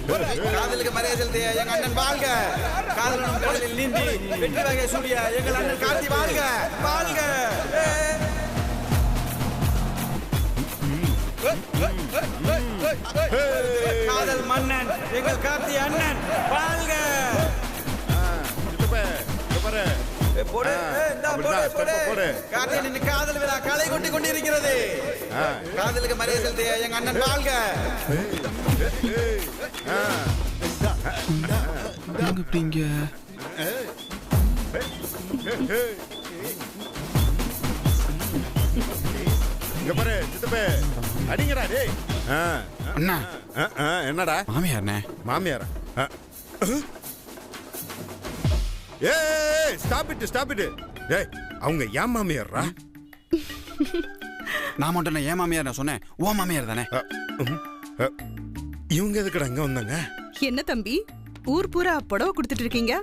காதலுக்கு மரியாதை செலுத்திய எங்க அண்ணன் வாழ்க. காதலனும் கடலில் நீந்தி வெற்றி வகை சூடிய எங்கள் அண்ணன் கார்த்தி வாழ்க வாழ்க. காதல் மன்னன் எங்கள் கார்த்தி அண்ணன் வாழ்க. காதல் விழா களை கொண்டு கொண்டிருக்கிறது. காதலுக்கு மரியாதை செலுத்திய எங்க அண்ணன் வாழ்க. என்னடா மாமியார்ண்ணே? மாமியாரா? Stop it. ஏய், அவங்க ஏன் மாமியாரா? நான் மட்டும் ஏன் மாமியார் நான் சொன்னேன்? ஓ மாமியார் தானே? இவங்க எதுக்குடா அங்க வந்தாங்க? என்ன தம்பி, ஊர் பூரா புடவை கொடுத்துட்டு இருக்கீங்க,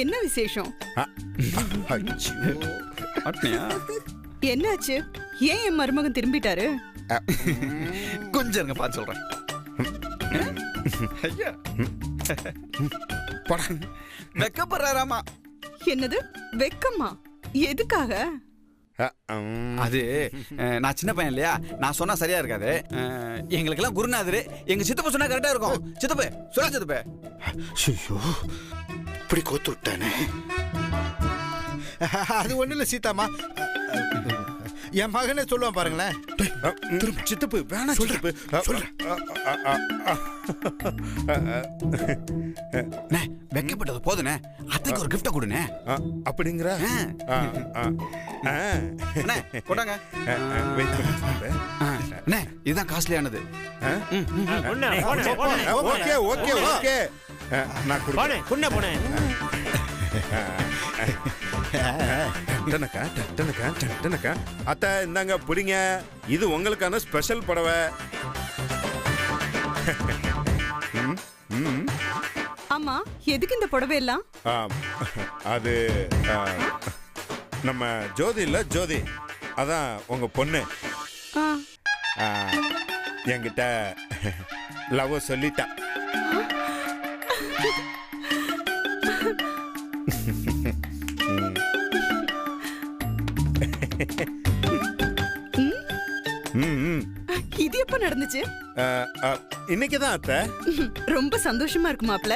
என்ன விசேஷம்? என்னாச்சு? ஏன் என் மருமகன் திரும்பிட்டாரு? கொஞ்சம் இருங்க, பார்த்து சொல்றேன். வெக்கப்படுறாராமா. என்னது வெக்கமா? எதுக்காக? அது நான் சின்ன பையன் இல்லையா, நான் சொன்னா சரியா இருக்காது. எங்களுக்கு எல்லாம் குருநாதரு, எங்க சித்தப்ப சொன்னா கரெக்டா இருக்கும். சித்தப்ப சொல்ல சித்தப்ப. ஐயோ, இப்படி கோத்து விட்டானே. அது ஒண்ணு இல்ல சீதாமா, என் மகனே சொல்லுவான் பாருங்களேன். சித்தப்பு வேணாம் சித்தப்பு. வெக்கப்பட்டது போதுனே, அத்தைக்கு ஒரு கிஃப்ட கொடுனே. அப்படிங்கிற கொண்டாங்க. இதுதான் காஸ்ட்லியானது. ஓகே ஓகே ஓகே, நான் கொடுக்கிறேன். அத்தை இந்தாங்க புடிங்க, இது உங்களுக்கான ஸ்பெஷல் புடவை. ஆமா, எதுக்கு இந்த புடவை எல்லாம்? அது நம்ம ஜோதி இல்ல, ஜோதி அதான் உங்க பொண்ணு. என்கிட்ட லவ் சொல்லிட்டா. இது எப்ப நடந்துச்சு? இன்னைக்குதான் அத்தை. ரொம்ப சந்தோஷமா இருக்கு மாப்ள.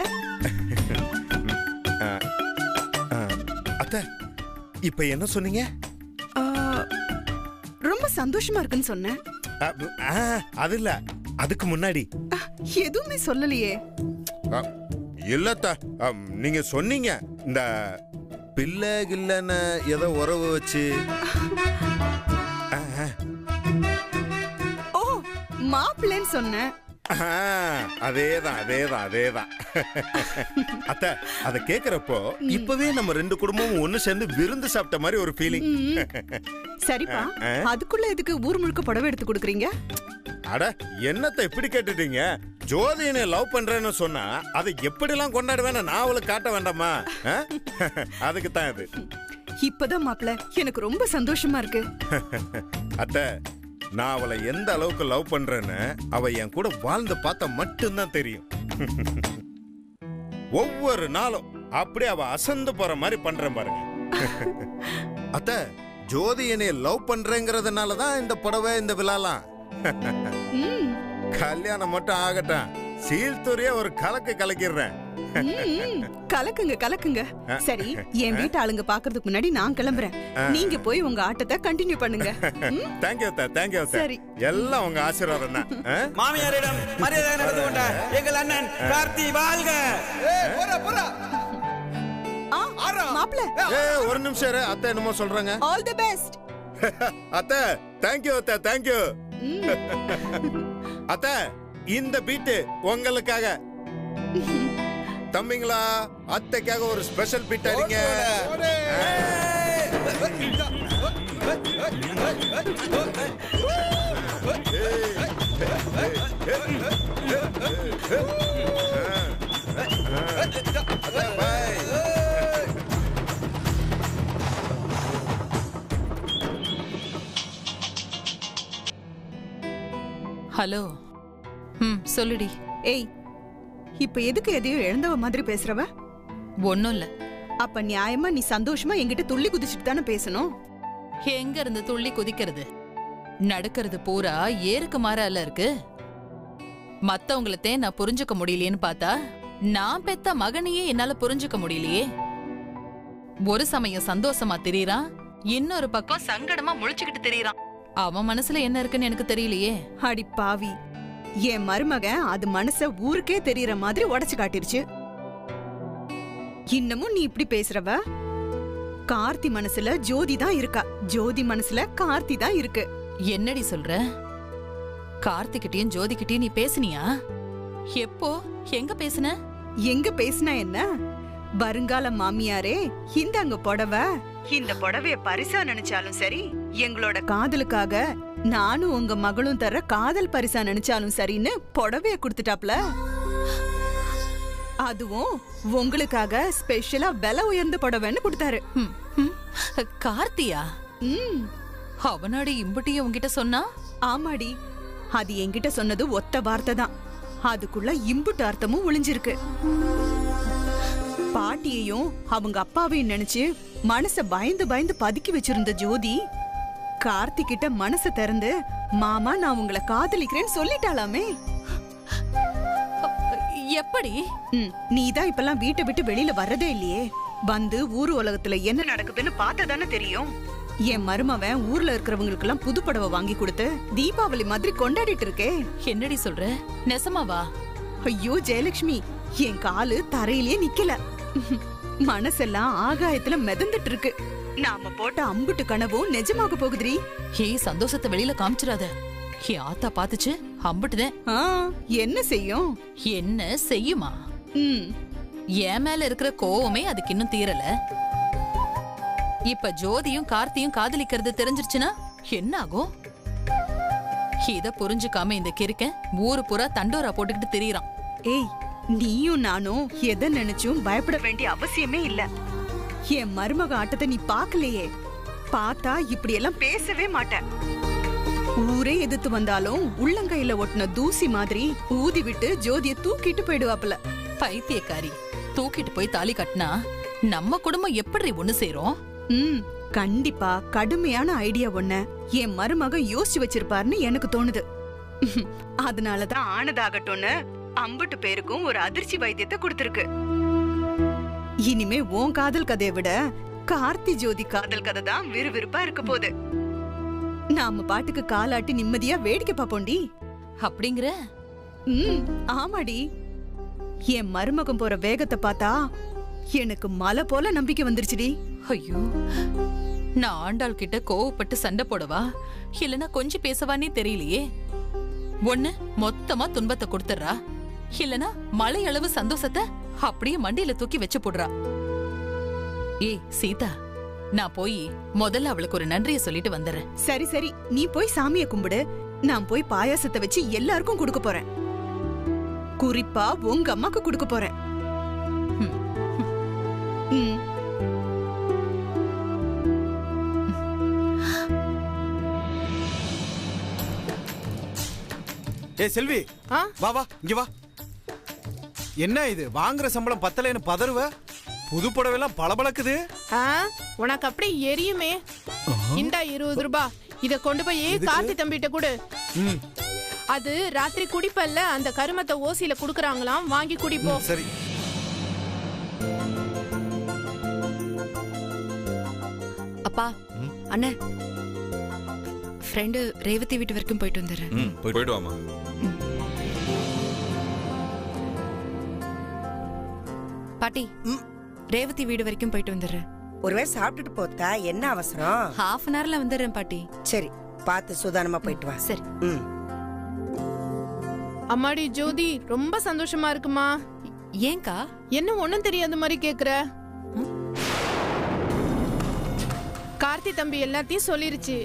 அத்தை இப்ப என்ன சொன்னீங்க? ரொம்ப சந்தோஷமா இருக்குன்னு சொன்னேன். அது இல்ல, அதுக்கு முன்னாடி எதுவுமே சொல்லலையே. இல்லத்தா, நீங்க சொன்னீங்க இந்த பிள்ளை கில்லன்னு ஏதோ உறவு வச்சு. ஓ, மாப்பிள்ளைன்னு சொன்னேன். அதேதான் அதேதான் அதேதான். அத்த அத கேக்குறப்போ இப்பவே நம்ம ரெண்டு குடும்பமும் ஒண்ணு சேர்ந்து விருந்து சாப்பிட்ட மாதிரி ஒரு ஃபீலிங். சரிப்பா, அதுக்குள்ள எதுக்கு ஊர் முழுக்க புடவை எடுத்து கொடுக்குறீங்க? அட என்னத்த இப்படி கேட்டுட்டீங்க? ஜோதியை லவ் பண்றேன்னு சொன்னா அதை எப்படி எல்லாம் கொண்டாடுவேன்னு நான் அவளுக்கு காட்ட வேண்டாமா? அதுக்கு தான் இது. இப்பதான் மாப்ள எனக்கு ரொம்ப சந்தோஷமா இருக்கு. அத்த, நான் அவளை எந்த அளவுக்கு லவ் பண்றேன்னு அவ என் கூட வாழ்ந்து பார்த்தா மட்டும்தான் தெரியும். ஒவ்வொரு நாளும் அப்படியே அவ அசந்து போற மாதிரி பண்றேன் பாருங்க. அத்த, ஜோதி என்னை லவ் பண்றேங்கிறதுனாலதான் இந்த புடவை, இந்த விழாலாம். கல்யாணம் மட்டும் ஆகட்டும், சீல்துறையா ஒரு கலக்கு கலக்கிடுறேன். கலக்குங்க கலக்குங்க. சரி, என் வீட்டு ஆளுங்க பாக்குறதுக்கு முன்னாடி நான் கிளம்புறேன். நீங்க போய் உங்க ஆட்டத்தை கண்டினியூ பண்ணுங்க. Thank you thank you. சரி, எல்லாம் உங்க ஆசீர்வாதம் தான். மாமியாரிடம் மரியாதை நடந்து கொண்ட எங்கள் அண்ணன் கார்த்தி வாழ்க. மாப்ள, ஒரு நிமிஷம் இரு, அத்தை என்னமோ சொல்றாங்க. All the best. அத்தை தேங்க்யூ, அத்தை தேங்க்யூ. அத்தை, இந்த பீட்டு உங்களுக்காக. தம்பிங்களா, அத்தைக்காக ஒரு ஸ்பெஷல் பீட் அடிங்க. ஹலோ. சொல்லுடி. ஏய், இப்ப எதுக்கு எதையோ இழந்தவ மாதிரி பேசுறவ? ஒண்ணும் இல்ல. அப்ப நியாயமா நீ சந்தோஷமா என்கிட்ட துள்ளி குதிச்சுட்டு தானே பேசணும். எங்க இருந்து துள்ளி குதிக்கிறது? நடக்கிறது பூரா ஏருக்கு மாறால இருக்கு. மத்தவங்களத்தே நான் புரிஞ்சுக்க முடியலையேன்னு பார்த்தா நான் பெத்த மகனையே என்னால புரிஞ்சுக்க முடியலையே. ஒரு சமயம் சந்தோஷமா தெரியறான், இன்னொரு பக்கம் சங்கடமா முழிச்சுக்கிட்டு தெரியறான். அவன் மனசுல என்ன இருக்குன்னு எனக்கு தெரியலையே. அடி பாவி, என் மருமகன் அது மனச ஊருக்கே தெரியற மாதிரி உடைச்சு காட்டிருச்சு. இன்னமும் நீ இப்படி பேசுறவ? கார்த்தி மனசுல ஜோதி தான் இருக்கா, ஜோதி மனசுல கார்த்தி தான் இருக்கு. என்னடி சொல்ற? கார்த்திகிட்டயும் ஜோதிகிட்டயும் நீ பேசுனியா? எப்போ, எங்க பேசுன? எங்க பேசினா என்ன? வருங்கால மாமியாரே, இந்தாங்க புடவை. இந்த புடவைய பரிசா நினைச்சாலும் சரி, எங்களோட காதலுக்காக நானும் உங்க மகளும் தர காதல் பரிசா நினைச்சாலும் சரின்னு புடவைய கொடுத்துட்டாப்ல. அதுவும் உங்களுக்காக ஸ்பெஷலா விலை உயர்ந்த புடவைன்னு கொடுத்தாரு. கார்த்தியா? அவனாடி இம்புட்டிய உன்கிட்ட சொன்னா? ஆமாடி, அது என்கிட்ட சொன்னது ஒத்த வார்த்தை தான். அதுக்குள்ள இம்புட்டு அர்த்தமும் ஒளிஞ்சிருக்கு. பாட்டியையும் அவங்க அப்பாவையும் நினைச்சு மனச பயந்து பயந்து பதுக்கி வச்சிருந்த ஜோதி கார்த்திகிட்ட மனச திறந்து, மாமா நான் உங்களை காதலிக்கிறேன்னு சொல்லிட்டாலாமே. எப்படி? நீதான் இப்பெல்லாம் வீட்டை விட்டு வெளியில வர்றதே இல்லையே. வந்து ஊர் உலகத்துல என்ன நடக்குதுன்னு பார்த்ததானே தெரியும். என் மருமவன் ஊர்ல இருக்கிறவங்களுக்கு எல்லாம் புது புடவை வாங்கி கொடுத்து தீபாவளி மாதிரி கொண்டாடிட்டு இருக்கே. என்னடி சொல்ற? நெசமாவா? ஐயோ ஜெயலட்சுமி, என் காலு தரையிலேயே நிக்கல. மனசெல்லாம் ஆகாயத்துல மிதந்துட்டு இருக்கு. நாம போட்ட அம்புட்டு கனவும் நிஜமாக போகுதுரி. ஏய், சந்தோஷத்தை வெளியில காமிச்சிடாத. என் ஆத்தா பாத்துச்சு, அம்புட்டுதான். என்ன செய்யும்? என்ன செய்யுமா? என் மேல இருக்கிற கோவமே அதுக்கு இன்னும் தீரல. இப்ப ஜோதியும் கார்த்தியும் காதலிக்கிறது தெரிஞ்சிருச்சுன்னா என்ன ஆகும்? இத புரிஞ்சுக்காம இந்த கிறுக்கன் ஊரு பூரா தண்டோரா போட்டுக்கிட்டு தெரியறான். ஏய், நீயும் நானும் எதை நினைச்சும் பயப்பட வேண்டிய அவசியமே இல்ல. என் மருமக ஆட்டத்தை நீ பாக்கலையே. பார்த்தா இப்படி எல்லாம் பேசவே மாட்ட. ஊரே எதிர்த்து வந்தாலும் உள்ளங்கையில ஒட்டின தூசி மாதிரி ஊதி விட்டு ஜோதிய தூக்கிட்டு போயிடுவாப்ல. பைத்தியக்காரி, தூக்கிட்டு போய் தாலி கட்டினா நம்ம குடும்பம் எப்படி ஒண்ணு சேரும்? கண்டிப்பா கடுமையான ஐடியா ஒண்ண என் மருமக யோசிச்சு வச்சிருப்பாருன்னு எனக்கு தோணுது. அதனாலதான் ஆனதாகட்டும்னு அம்புட்டு பேருக்கும் ஒரு அதிர்ச்சி வைத்தியத்தை கொடுத்திருக்கு. இனிமே உன் காதல் கதையை விட கார்த்தி ஜோதி காதல் கதை தான் விறுவிறுப்பா இருக்க போகுது. நாம பாட்டுக்கு காலாட்டி நிம்மதியா வேடிக்கை பாப்போண்டி. அப்படிங்கிற? ஆமாடி. என் மருமகம் போற வேகத்தை பார்த்தா எனக்கு மலை போல நம்பிக்கை வந்துருச்சுடி. ஐயோ, நான் ஆண்டாள் கிட்ட கோவப்பட்டு சண்டை போடவா இல்லனா கொஞ்சம் பேசவானே தெரியலையே. ஒண்ணு மொத்தமா துன்பத்தை கொடுத்துறா, இல்லனா மலை அளவு சந்தோஷத்தை அப்படியே மண்டியில தூக்கி வச்சு போடுறா. ஏய் சீதா, நான் போய் முதல்ல அவளுக்கு ஒரு நன்றிய சொல்லிட்டு வந்துடுறேன். சரி சரி, நீ போய் சாமிய கும்பிடு. நான் போய் பாயாசத்தை வச்சு எல்லாருக்கும் கொடுக்க போறேன். குறிப்பா உங்க அம்மாக்கு கொடுக்க போறேன். ஏ செல்வி, வா வா இங்க வா. என்ன இது, வாங்குற சம்பளம் பத்தலைன்னு பதறுவ? புது புடவைலாம் பளபளக்குது. உனக்கு அப்படி எரியுமே. இந்தா 20 ரூபாய், இத கொண்டு போய் கார்த்தி தம்பிட்ட கொடு. அது ராத்திரி குடிப்பல்ல, அந்த கருமத்தை ஓசியில குடுக்கறாங்களாம், வாங்கி குடிப்போ. சரி. அப்பா, அண்ணே, ஃப்ரெண்டு ரேவதி வீட்டு வரைக்கும் போயிட்டு வந்துடுறேன். போயிட்டு வாமா. பாட்டி, ரேவதி வீடு வரைக்கும் போயிட்டு வந்துடுறேன். ஒருவேளை சாப்பிட்டுட்டு போத்தா, என்ன அவசரம்? ஹாஃப் அன் ஹவர்ல வந்துடுறேன் பாட்டி. சரி, பார்த்து சுதானமா போயிட்டு வா. சரி. அம்மாடி ஜோதி, ரொம்ப சந்தோஷமா இருக்குமா? ஏங்கா? என்ன ஒண்ணும் தெரியாத மாதிரி கேக்குற? கார்த்தி தம்பி எல்லாத்தையும் சொல்லிருச்சு.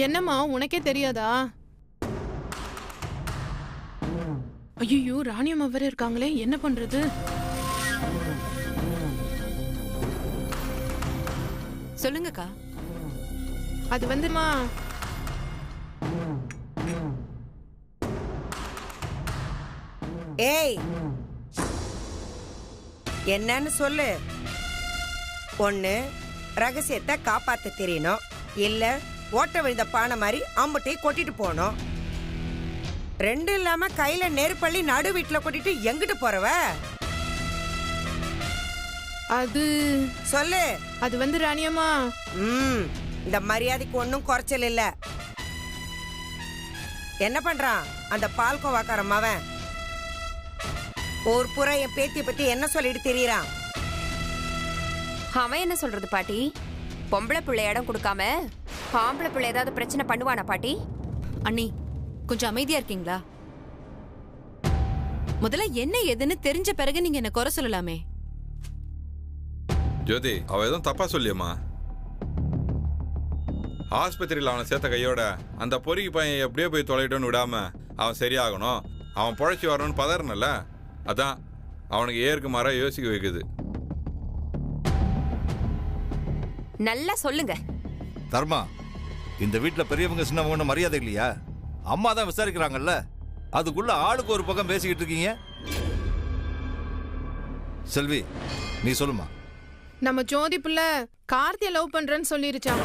என்னம்மா, உனக்கே தெரியாதா? ஐயோ, ராணியம்மா வேற இருக்காங்களே, என்ன பண்றது? சொல்லுங்கக்கா. அது வந்துமா, ஏய், என்னன்னு சொல்லு. ஒண்ணு ரகசியத்தை காப்பாத்த தெரியணும், இல்ல ஓட்ட விழுந்த பானை மாதிரி அம்பட்டை கொட்டிட்டு போகணும். ரெண்டும் இல்லாம கையில நெருப்பள்ளி நடு வீட்டுல கொட்டிட்டு எங்கிட்டு போறவ? அது சொல்லு. அது வந்து ராணியம்மா, இந்த மரியாதைக்கு ஒன்னும் குறைச்சல் இல்ல. என்ன பண்றான் அந்த பால்கோவாக்கார மவன்? ஒரு புற என் பேத்திய பத்தி என்ன சொல்லிட்டு தெரியறான்? அவன் என்ன சொல்றது பாட்டி? பொம்பளை பிள்ளை இடம் கொடுக்காம ஆம்பளை பிள்ளை ஏதாவது பிரச்சனை பண்ணுவானா பாட்டி? அண்ணி கொஞ்சம் அமைதியா இருக்கீங்களா? முதல்ல என்ன ஏதுன்னு தெரிஞ்ச பிறகு நீங்க என்ன குறை சொல்லலாமே. ஜோதி, அவ எதுவும் தப்பா சொல்லியம்மா. ஆஸ்பத்திரியில் அவனை சேர்த்த கையோட அந்த பொறுக்கி பையன் எப்படியோ போய் தொலைட்டோன்னு விடாம அவன் சரியாகணும், அவன் பொழைச்சி வரணும்னு பதறனல்ல, அதான் அவனுக்கு ஏற்கு மாற யோசிக்க வைக்குது. நல்லா சொல்லுங்க தர்மா. இந்த வீட்டுல பெரியவங்க சின்னவங்க மரியாதை இல்லையா? அம்மா தான் விசாரிக்கிறாங்கல்ல, அதுக்குள்ள ஆளுக்கு ஒரு பக்கம் பேசிக்கிட்டு இருக்கீங்க. செல்வி, நீ சொல்லுமா. நம்ம ஜோதி புள்ள கார்த்திய லவ் பண்றேன்னு சொல்லிருச்சான்.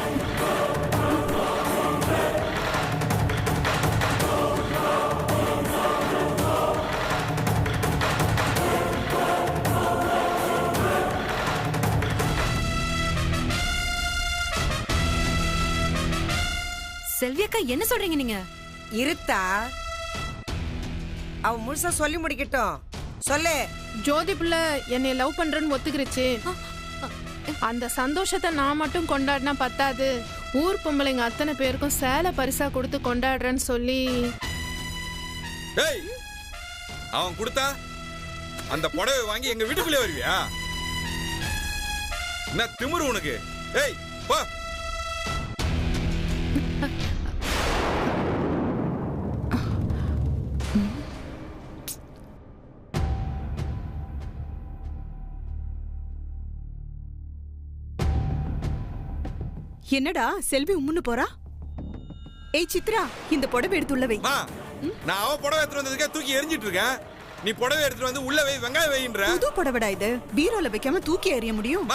செல்வி அக்கா என்ன சொல்றீங்க நீங்க? இருத்தா, அவ முழுசா சொல்லி முடிக்கட்டும். சொல்லு. ஜோதி புள்ள என்னை லவ் பண்றேன்னு ஒத்துக்கிருச்சு. அந்த சந்தோஷத்தை நான் மட்டும் கொண்டாடினா பத்தாது, ஊர் பொம்பளைங்க அத்தனை பேருக்கும் சேலை பரிசா கொடுத்து கொண்டாடுறேன்னு சொல்லி. ஏய், அவன் கொடுத்தா அந்த புடவை வாங்கி எங்க வீட்டுக்குள்ளே வருவியா? என்ன திமிரு உனக்கு? ஏய் போ. என்னடா செல்வி உம்முன்னு போறா? ஏய் சித்ரா, இந்த புடவை எடுத்து உள்ள வை. நான் அவ புடவை எடுத்து வந்ததுக்கே தூக்கி எரிஞ்சிட்டு இருக்கேன். நீ புடவை எடுத்து வந்து உள்ள வை, வெங்காயம் வைன்ற. புது புடவைடா இது, பீரோல வைக்காம தூக்கி எறிய முடியும்?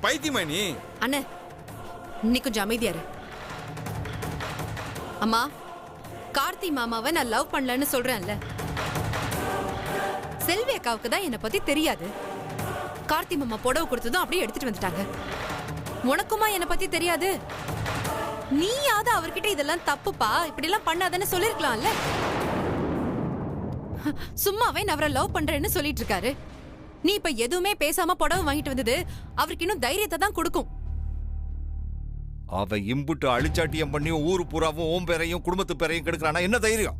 பைத்தியமா நீ? அண்ணே நீ கொஞ்சம் அமைதியா இரு. அம்மா, கார்த்தி மாமாவை நான் லவ் பண்ணலன்னு சொல்றேன்ல. செல்வி அக்காவுக்கு தான் என்ன பத்தி தெரியாது. கார்த்தி மாமா புடவை கொடுத்ததும் அப்படியே எடுத்துட்டு வந்துட்டாங்க. உனக்குமா என்ன பத்தி தெரியாது? நீயாவது அவர்கிட்ட இதெல்லாம் தப்புப்பா, இப்படி எல்லாம் பண்ணாதன்னு சொல்லிருக்கலாம்ல. சும்மாவே நான் அவரை லவ் பண்றேன்னு சொல்லிட்டு இருக்காரு. நீ இப்ப எதுவுமே பேசாம புடவை வாங்கிட்டு வந்தது அவருக்கு இன்னும் தைரியத்தை தான் கொடுக்கும். அவன் இம்புட்டு அழிச்சாட்டியம் பண்ணி ஊரு பூராவும் ஓம் பேரையும் குடும்பத்து பேரையும் கெடுக்கிறானா? என்ன தைரியம்?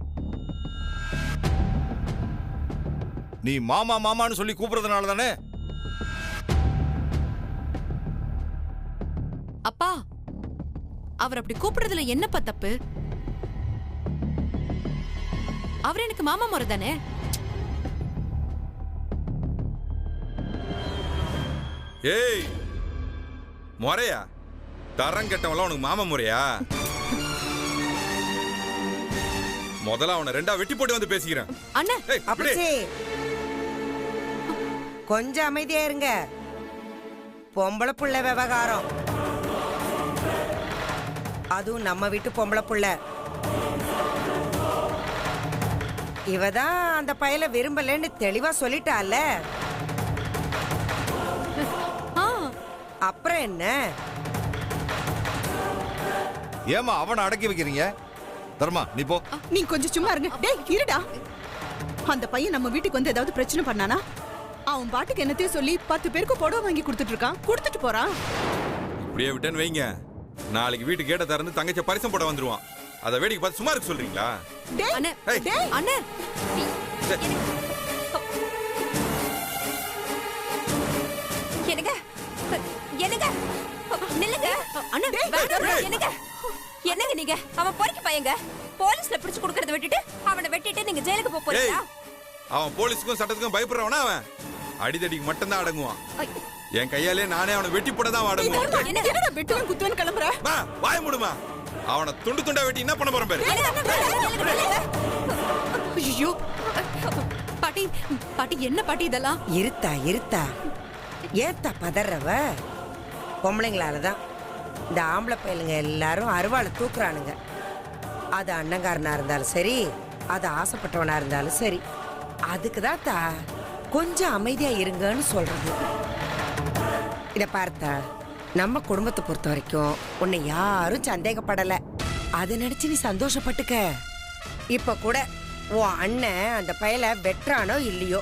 நீ மாமா மாமான்னு சொல்லி கூப்பிடுறதுனால தானே. அப்பா, அவர் அப்படி கூப்பிடுறதுல என்னப்பா தப்பு? அவர் எனக்கு மாமா முறை தானே. ஏய், முறையா? தரம் கெட்டவெல்லாம் உனக்கு மாமா முறையா? முதல்ல அவனை ரெண்டா வெட்டி போட்டு வந்து பேசிக்கிறேன். அண்ணா, அப்பச்சி கொஞ்சம் அமைதியா இருங்க. பொம்பளை புள்ள விவகாரம், அதுவும் நம்ம வீட்டு பொம்பளை புள்ள. இவதான் அந்த பயல விரும்பலன்னு தெளிவா சொல்லிட்டால. அப்புறம் என்ன? ஏமா அவனை அடக்கி வைக்கிறீங்க? தர்மா, நீ போ. நீ கொஞ்சம் சும்மா இருங்க. டேய் இருடா. அந்த பையன் நம்ம வீட்டுக்கு வந்து ஏதாவது பிரச்சனை பண்ணானா? அவன் பாட்டுக்கு என்னத்தையும் சொல்லி 10 பேருக்கு புடவை வாங்கி கொடுத்துட்டு இருக்கான். கொடுத்துட்டு போறான். இப்படியே விட்டேன்னு வைங்க, நாளைக்கு வீட்டு கேட்ட திறந்து தங்கச்சி பரிசம் போட வந்துருவான். அதை வேடிக்கை பார்த்து சும்மா இருக்க சொல்றீங்களா? அண்ணே, அண்ணே, என்னங்க என்னங்க நில்லுங்க. அண்ணா என்னங்க என்னங்க நீங்க? அவன் பொறுக்கி பையங்க, போலீஸ்ல பிடிச்சு கொடுக்கறத விட்டுட்டு அவனை வெட்டிட்டு நீங்க ஜெயிலுக்கு போக போறீங்களா? அவன் போலீஸுக்கும் சட்டத்துக்கும் பயப்படுறவனா? அவன் அடிதடிக்கு மட்டும் தான் அடங்குவான். என் கையாலே நானே அவனை வெட்டி போட தான் அடங்குவான். என்னடா வெட்டுவன் குத்துவன் கிளம்புற? வாய மூடுமா. அவனை துண்டு துண்டா வெட்டி என்ன பண்ண போறேன் பாரு. ஐயோ பாட்டி, பாட்டி பாட்டி என்ன பாட்டி இதெல்லாம்? இருத்தா ஏத்தா பதறவ? பொம்பளைங்களால தான் இந்த ஆம்பளை பையலுங்க எல்லாரும் அருவாளை தூக்குறானுங்க. அது அண்ணங்காரனா இருந்தாலும் சரி, அது ஆசைப்பட்டவனா இருந்தாலும் சரி. அதுக்கு தான் கொஞ்சம் அமைதியா இருங்கன்னு சொல்றது. இத பார்த்தா நம்ம குடும்பத்தை பொறுத்த வரைக்கும் உன்னை யாரும் சந்தேகப்படல. அதை நினைச்சு நீ சந்தோஷப்பட்டுக்க. இப்ப கூட உன் அண்ணன் அந்த பயலை வெட்டுறானோ இல்லையோ,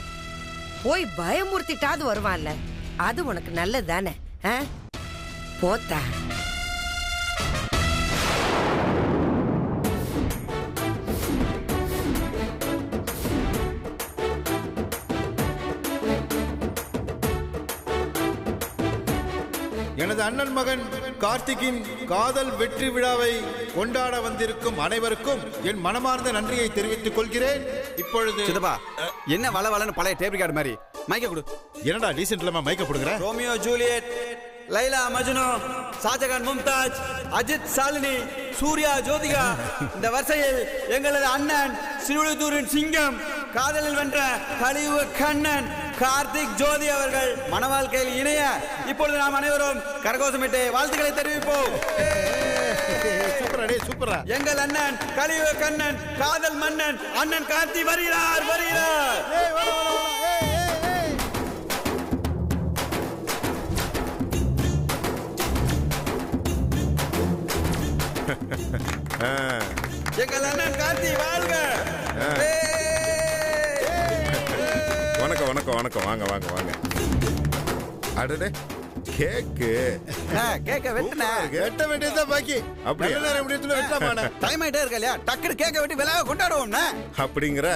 போய் பயமுறுத்திட்டாது வருவான்ல, அது உனக்கு நல்லது தானே? போத்தா. எனது அண்ணன் மகன் கார்த்திகின் காதல் வெற்றி விழாவை கொண்டாட வந்திருக்கும் அனைவருக்கும் என் மனமார்ந்த நன்றியை தெரிவித்துக் கொள்கிறேன். இப்பொழுது சித்தப்பா என்ன வள வளன்னு பழைய டேப் ரெக்கார்டு மாதிரி மைக்க கொடு. என்னடா டீசென்ட் இல்லாம மைக்க கொடுக்குற? ரோமியோ ஜூலியட், லைலா மஜ்னு, ஷாஜகான் மும்தாஜ், அஜித் சாலினி, சூர்யா ஜோதிகா, இந்த வரிசையில் எங்களது அண்ணன் சிறுவத்தூரின் சிங்கம், காதலில் வென்ற கலியுக கண்ணன் கார்த்திக் ஜோதி அவர்கள் மன வாழ்க்கையில் இணைய இப்பொழுது நாம் அனைவரும் கரகோஷமிட்டு வாழ்த்துக்களை தெரிவிப்போம். சூப்பரா. எங்கள் அண்ணன் கலியுக கண்ணன் காதல் மன்னன் அண்ணன் கார்த்தி வருகிறார். எங்கள் அண்ணன் கார்த்தி வாழ்க. வணக்கம். வாங்க. அடடே கேக்கு. கேக்க வெட்ட வேண்டியதுதான் பாக்கி. அப்படியே வெட்டலாமா? டைம் ஆயிட்டே இருக்கா இல்லையா? டக்குனு கேக்க வெட்டி விழாவை கொண்டாடுவோம் அப்படிங்கிற.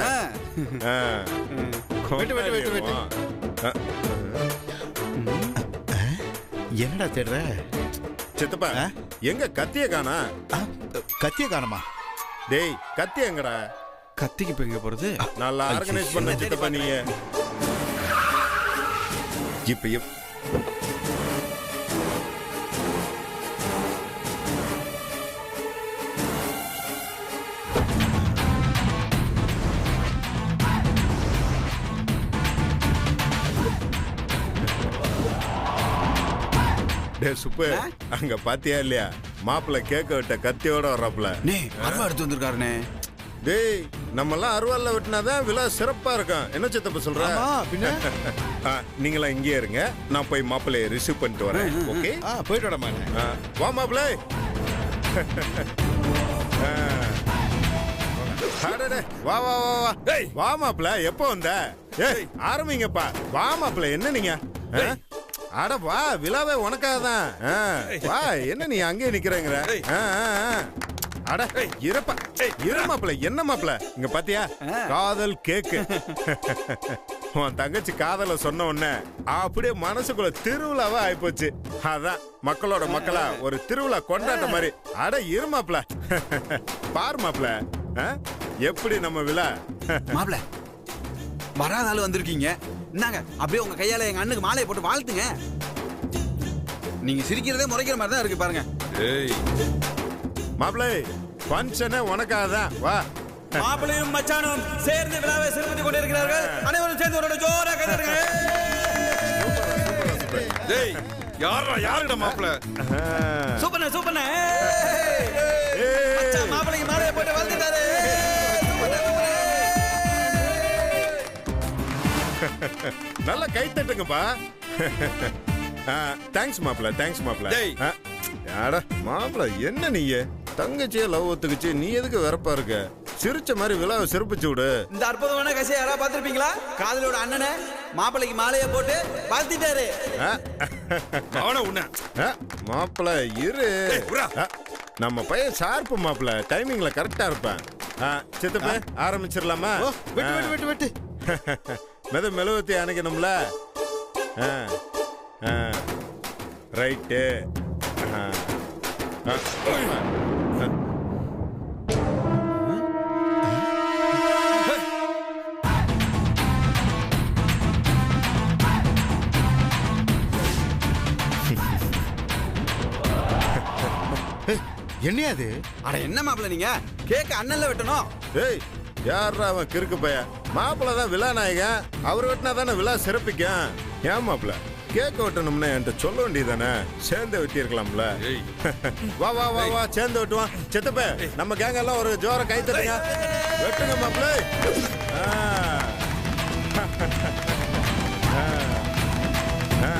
வெட்டு. என்னடா தேடுற? சித்தப்பா எங்க கத்திய காணா? கத்திய காணுமா? டேய் கத்தி எங்கடா? கத்திக்கு இப்ப எங்க போறது? நல்லா ஆர்கனைஸ் பண்ண சித்தப்பா நீங்க. இப்ப சுப்பு அங்க பாத்தியா இல்லையா? மாப்பிள்ள கேக்க விட்ட கத்தியோட வர்றாப்ல. அருவா எடுத்து வந்திருக்காருனே. டேய் நம்ம எல்லாம் அருவாள்ல வெட்டினாதான் விழா சிறப்பா இருக்கும். என்ன சித்தப்ப சொல்ற? நீங்களாம் இங்கே இருங்க, நான் போய் மாப்பிள்ளைய ரிசீவ் பண்ணிட்டு வரேன். ஓகே போயிட்டு வரமா? வா மாப்பிள்ளை. வா மாப்பிள்ள. எப்போ வந்த? ஆரம்பிங்கப்பா. வா மாப்பிள்ள. என்ன நீங்க? அட வா, விழாவே உனக்காக தான். வா, என்ன நீ அங்கே நிக்கிறேங்கிற? அட இருப்பா. இரு மாப்பிள்ள. என்ன மாப்பிள்ள இங்க பாத்தியா? காதல் கேக்கு. உன் தங்கச்சி காதல சொன்ன உடனே அப்படியே மனசுக்குள்ள திருவிழாவா ஆயிப்போச்சு. அதான் மக்களோட மக்களா ஒரு திருவிழா கொண்டாட்ட மாதிரி. அட இரு மாப்பிள்ள. பாரு மாப்பிள்ள எப்படி நம்ம விழா. மாப்பிள்ள வராத ஆளு வந்திருக்கீங்க. என்னங்க அப்படியே உங்க கையால எங்க அண்ணுக்கு மாலையை போட்டு வாழ்த்துங்க. நீங்க சிரிக்கிறதே முறைக்கிற மாதிரி தான் இருக்கு பாருங்க. மாப்பிள்ளை ஃபங்க்ஷனே உனக்காக தான். வா. மாப்பிள்ளையும் மச்சானும் சேர்ந்து விழாவை சிறப்பித்துக் கொண்டிருக்கிறார்கள். அனைவரும் சேர்ந்து ஒரு ஜோரா கைதட்டுங்க. டேய் யாருடா மாப்பிள்ளை? சூப்பர்ண்ணே. மச்சான் மாப்பிள்ளைக்கு மாலையை போட்டு வாழ்த்துட்டாரு. நல்லா கை தட்டுங்கப்பா. தேங்க்ஸ் மாப்பிள்ள. மாப்பிள்ள என்ன நீங்க தங்கச்சியே லவ் ஒத்துக்குச்சு, நீ எதுக்கு வெறப்பா இருக்க? சிரிச்ச மாதிரி விழாவை சிறப்பிச்சு விடு. இந்த அற்புதமான கட்சியை யாராவது பார்த்திருப்பீங்களா? காதலோட அண்ணனை மாப்பிள்ளைக்கு மாலையை போட்டு வாழ்த்திட்டாரு. மாப்பிள்ள இரு. நம்ம பையன் ஷார்ப்பு மாப்பிள்ள, டைமிங்ல கரெக்டா இருப்பேன். சித்தப்ப ஆரம்பிச்சிடலாமா? வெட்டு. மெழுவத்தி அணைக்கணும்ல. ரைட்டு. என்னையாது? அட என்ன மாப்பிள்ள நீங்க கேக்க அண்ணன்ல வெட்டணும். ஏய் யாரா அவன் கிறுக்கு பையன்? மாப்பிள்ள தான் விழா நாயகன். அவர் வெட்டினா தானே விழா சிறப்பிக்கும். ஏன் மாப்பிள்ள கேக்க வெட்டணும்னு என்கிட்ட சொல்ல வேண்டியதானே? சேர்ந்து வெட்டி இருக்கலாம்ல. வா வா வா வா சேர்ந்து வெட்டுவான். சித்தப்ப நம்ம கேங்க எல்லாம் ஒரு ஜோர கை தட்டுங்க. வெட்டுங்க மாப்பிள்ள. ஆ